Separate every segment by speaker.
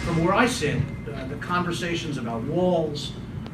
Speaker 1: From where I sit, the conversations about walls,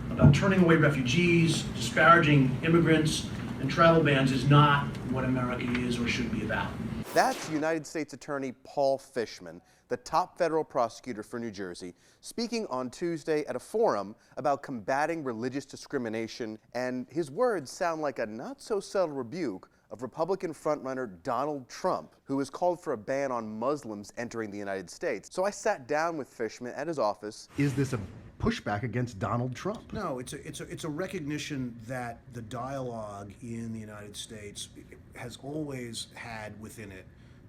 Speaker 1: about turning away refugees, disparaging immigrants, and travel bans is not what America is or should be about.
Speaker 2: That's United States Attorney Paul Fishman, the top federal prosecutor for New Jersey, speaking on Tuesday at a forum about combating religious discrimination, and his words sound like a not-so-subtle rebuke of Republican frontrunner Donald Trump, who has called for a ban on Muslims entering the United States. So I sat down with Fishman at his office.
Speaker 3: Is this a pushback against Donald Trump?
Speaker 1: No, it's a recognition that the dialogue in the United States has always had within it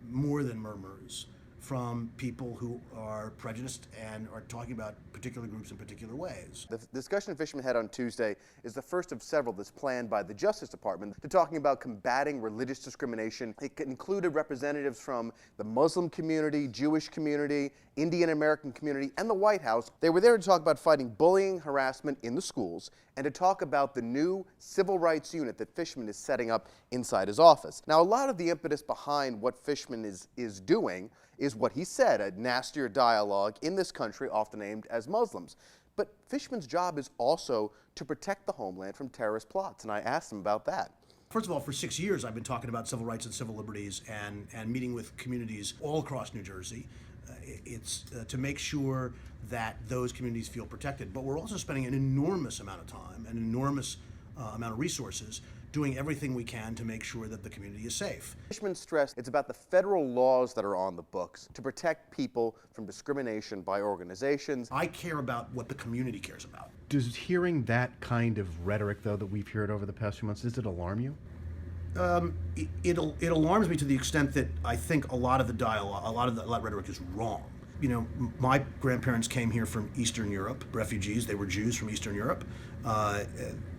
Speaker 1: more than murmurs from people who are prejudiced and are talking about particular groups in particular ways.
Speaker 2: The discussion Fishman had on Tuesday is the first of several that's planned by the Justice Department. They're talking about combating religious discrimination. It included representatives from the Muslim community, Jewish community, Indian American community, and the White House. They were there to talk about fighting bullying, harassment in the schools, and to talk about the new civil rights unit that Fishman is setting up inside his office. Now, a lot of the impetus behind what Fishman is doing is what he said, a nastier dialogue in this country, often aimed as Muslims. But Fishman's job is also to protect the homeland from terrorist plots, and I asked him about that.
Speaker 1: First of all, for 6 years I've been talking about civil rights and civil liberties and meeting with communities all across New Jersey. It's to make sure that those communities feel protected. But we're also spending an enormous amount of time, an enormous amount of resources doing everything we can to make sure that the community is safe.
Speaker 2: Fishman stressed it's about the federal laws that are on the books to protect people from discrimination by organizations.
Speaker 1: I care about what the community cares about.
Speaker 3: Does hearing that kind of rhetoric, though, that we've heard over the past few months, does it alarm you?
Speaker 1: It alarms me to the extent that I think a lot of the dialogue, a lot of that rhetoric is wrong. You know, my grandparents came here from Eastern Europe, refugees. They were Jews from Eastern Europe,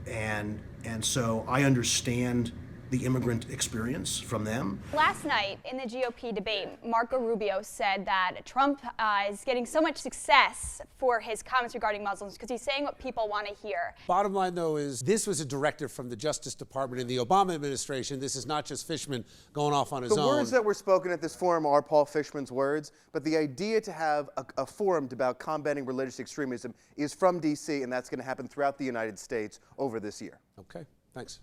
Speaker 1: and so I understand the immigrant experience from them.
Speaker 4: Last night in the GOP debate, Marco Rubio said that Trump is getting so much success for his comments regarding Muslims because he's saying what people want to hear.
Speaker 5: Bottom line, though, is this was a directive from the Justice Department in the Obama administration. This is not just Fishman going off on his own.
Speaker 2: The words that were spoken at this forum are Paul Fishman's words, but the idea to have a forum about combating religious extremism is from D.C., and that's going to happen throughout the United States over this year.
Speaker 5: Okay, thanks.